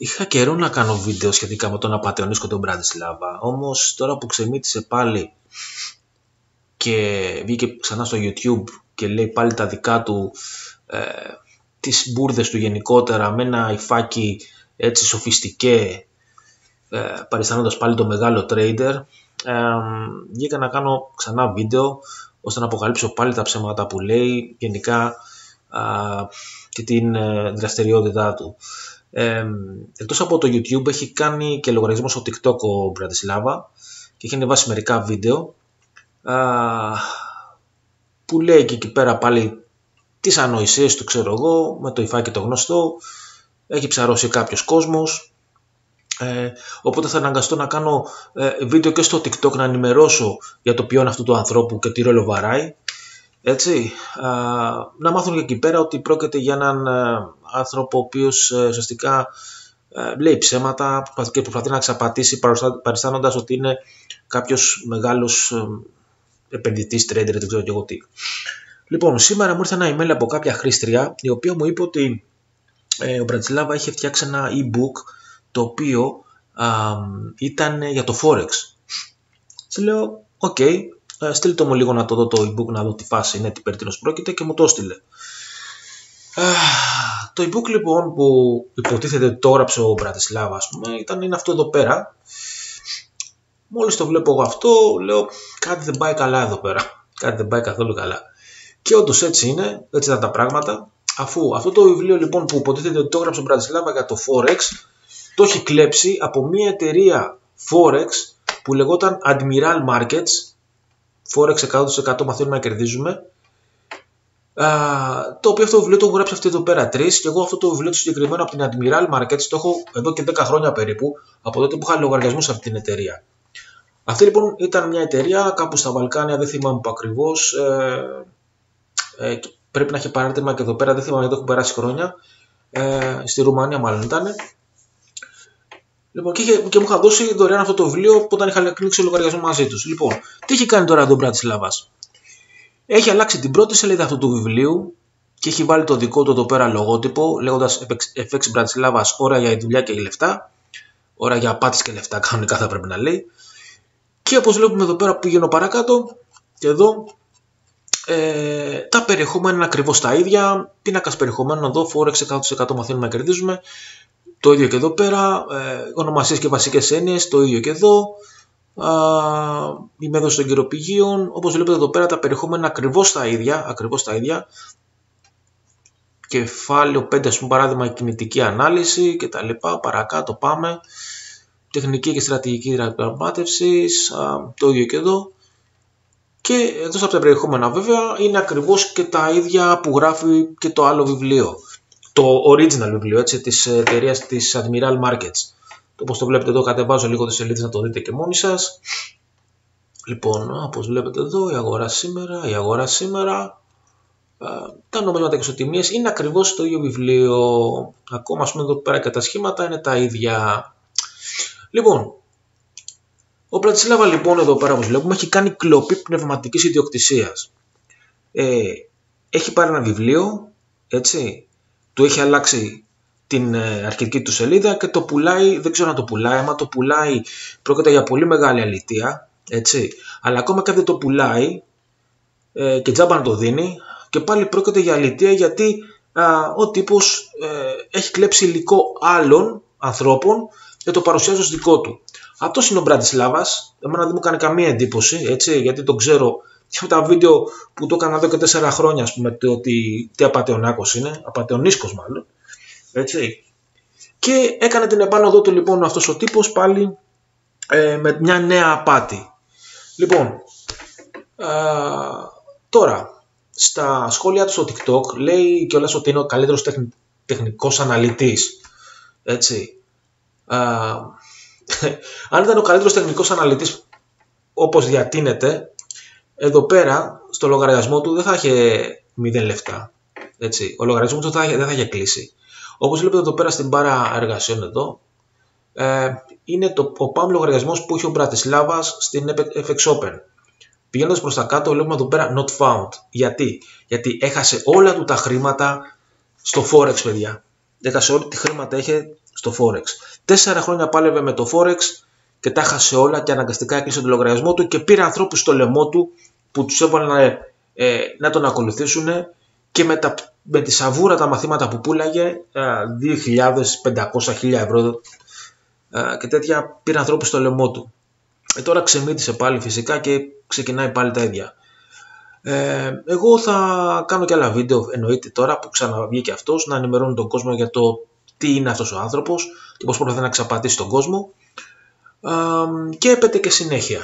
Είχα καιρό να κάνω βίντεο σχετικά με τον απατεωνίσκο τον Μπραντισλάβα, όμως τώρα που ξεμύτησε πάλι και βγήκε ξανά στο YouTube και λέει πάλι τα δικά του, τις μπουρδες του γενικότερα, με ένα υφάκι έτσι σοφιστικέ, παριστάνοντας πάλι το μεγάλο trader, βγήκα να κάνω ξανά βίντεο ώστε να αποκαλύψω πάλι τα ψέματα που λέει γενικά και την δραστηριότητά του. Εκτός από το YouTube έχει κάνει και λογαριασμό στο TikTok ο Μπραντισλάβα και έχει ανεβάσει μερικά βίντεο που λέει και εκεί πέρα πάλι τις ανοησίες του, ξέρω εγώ, με το υφάκι το γνωστό. Έχει ψαρώσει κάποιος κόσμος, οπότε θα αναγκαστώ να κάνω βίντεο και στο TikTok να ενημερώσω για το ποιόν αυτού του ανθρώπου και τι ρόλο βαράει. Έτσι, να μάθουν και εκεί πέρα ότι πρόκειται για έναν άνθρωπο ο οποίος ουσιαστικά λέει ψέματα και προσπαθεί να εξαπατήσει παριστάνοντας ότι είναι κάποιος μεγάλος επενδυτής, trader, δεν ξέρω και εγώ τι. Λοιπόν, σήμερα μου ήρθε ένα email από κάποια χρήστρια η οποία μου είπε ότι ο Μπραντισλάβα είχε φτιάξει ένα e-book το οποίο ήταν για το Forex. Σε λέω, ok, στείλτε το μου λίγο να το δω το e-book, να δω τι φάση είναι, τι περί τίνος πρόκειται, και μου το έστειλε. Το e-book λοιπόν που υποτίθεται το έγραψε ο Μπραντισλάβα, ας πούμε, είναι αυτό εδώ πέρα. Μόλις το βλέπω εγώ αυτό, λέω κάτι δεν πάει καλά εδώ πέρα. Κάτι δεν πάει καθόλου καλά. Και όντως έτσι είναι, έτσι ήταν τα πράγματα. Αφού αυτό το βιβλίο λοιπόν που υποτίθεται ότι το έγραψε ο Μπραντισλάβα για το Forex, το έχει κλέψει από μια εταιρεία Forex που λεγόταν Admiral Markets. Forex 100% μαθαίνουμε να κερδίζουμε. Το οποίο αυτό το βιβλίο το έχω γράψει αυτή εδώ πέρα 3, και εγώ αυτό το βιβλίο το συγκεκριμένο από την Admiral Markets το έχω εδώ και 10 χρόνια περίπου, από τότε που είχα λογαριασμό σε αυτή την εταιρεία. Αυτή λοιπόν ήταν μια εταιρεία κάπου στα Βαλκάνια, δεν θυμάμαι που ακριβώς, πρέπει να έχει παράρτημα και εδώ πέρα, δεν θυμάμαι γιατί έχουν περάσει χρόνια, στη Ρουμανία μάλλον ήταν. Λοιπόν, και μου είχα δώσει δωρεάν αυτό το βιβλίο όταν είχα κλείσει λογαριασμό μαζί τους. Λοιπόν, τι έχει κάνει τώρα εδώ ο Μπραντισλάβας? Έχει αλλάξει την πρώτη σελίδα αυτού του βιβλίου και έχει βάλει το δικό του εδώ πέρα λογότυπο, λέγοντας FX Μπραντισλάβας, ώρα για δουλειά και λεφτά. Ώρα για απάτης και λεφτά, κανονικά θα πρέπει να λέει. Και όπως βλέπουμε εδώ πέρα που πηγαίνω παρακάτω, και εδώ τα περιεχόμενα είναι ακριβώς τα ίδια. Πίνακας περιεχομένων εδώ, Forex 100% μαθαίνουμε να κερδίζουμε. Το ίδιο και εδώ πέρα, ονομασίες και βασικές έννοιες, το ίδιο και εδώ. Η μέθοδος των καιροπηγείων, όπως βλέπετε εδώ πέρα τα περιεχόμενα ακριβώς τα ίδια. Κεφάλαιο 5, ας πούμε, παράδειγμα, κινητική ανάλυση και τα λοιπά. Παρακάτω πάμε. Τεχνική και στρατηγική διαπραγμάτευσης, το ίδιο και εδώ. Και εκτός από τα περιεχόμενα βέβαια είναι ακριβώς και τα ίδια που γράφει και το άλλο βιβλίο. Το original βιβλίο, έτσι, της εταιρείας της Admiral Markets. Όπως το βλέπετε εδώ, κατεβάζω λίγο τις σελίδες να το δείτε και μόνοι σας. Λοιπόν, όπως βλέπετε εδώ, η αγορά σήμερα, τα νομίσματα και ισοτιμίες είναι ακριβώς το ίδιο βιβλίο. Ακόμα, ας πούμε, εδώ πέρα και τα σχήματα είναι τα ίδια. Λοιπόν, ο Μπραντισλάβα λοιπόν εδώ πέρα, όπως βλέπουμε, έχει κάνει κλοπή πνευματικής ιδιοκτησίας. Έχει πάρει ένα βιβλίο, έτσι, του έχει αλλάξει την αρχική του σελίδα και το πουλάει, δεν ξέρω αν το πουλάει, άμα το πουλάει πρόκειται για πολύ μεγάλη αλήθεια, έτσι, αλλά ακόμα και αν δεν το πουλάει και τζάμπα να το δίνει, και πάλι πρόκειται για αλήθεια, γιατί ο τύπος έχει κλέψει υλικό άλλων ανθρώπων και το παρουσιάζει ως δικό του. Αυτός είναι ο Μπραντισλάβας. Εμένα δεν μου κάνει καμία εντύπωση, έτσι, γιατί τον ξέρω και από τα βίντεο που το έκανα εδώ και 4 χρόνια, ας πούμε, ότι τι απατεωνάκος είναι, απατεωνίσκος μάλλον, έτσι. Και έκανε την επάνωδό του λοιπόν αυτός ο τύπος πάλι με μια νέα απάτη. Λοιπόν, τώρα, στα σχόλια του στο TikTok λέει κιόλας ότι είναι ο καλύτερος τεχνικός αναλυτής, έτσι. Αν ήταν ο καλύτερος τεχνικός αναλυτής όπως διατείνεται, εδώ πέρα στο λογαριασμό του δεν θα είχε 0 λεφτά, έτσι. Ο λογαριασμός του δεν θα είχε κλείσει. Όπως βλέπετε εδώ πέρα στην μπάρα εργασιών εδώ, είναι ο PAM λογαριασμός που είχε ο Μπραντισλάβας στην FX Open. Πηγαίνοντας προς τα κάτω βλέπουμε εδώ πέρα not found. Γιατί έχασε όλα του τα χρήματα στο Forex, παιδιά. Έχασε ό,τι χρήματα είχε στο Forex. 4 χρόνια πάλευε με το Forex και τα χάσε όλα και αναγκαστικά έκλεισε τον λογαριασμό του και πήρε ανθρώπους στο λαιμό του που τους έβαλαν να τον ακολουθήσουν και με τη σαβούρα τα μαθήματα που πουλάγε, 2.500-1.000 ευρώ και τέτοια, πήρε ανθρώπους στο λαιμό του. Τώρα ξεμύτησε πάλι φυσικά και ξεκινάει πάλι τα ίδια. Εγώ θα κάνω και άλλα βίντεο, εννοείται τώρα που ξαναβγήκε αυτός, να ενημερώνω τον κόσμο για το τι είναι αυτός ο άνθρωπος και πώς προσπαθεί να εξαπατήσει τον κόσμο, και έπεται και συνέχεια.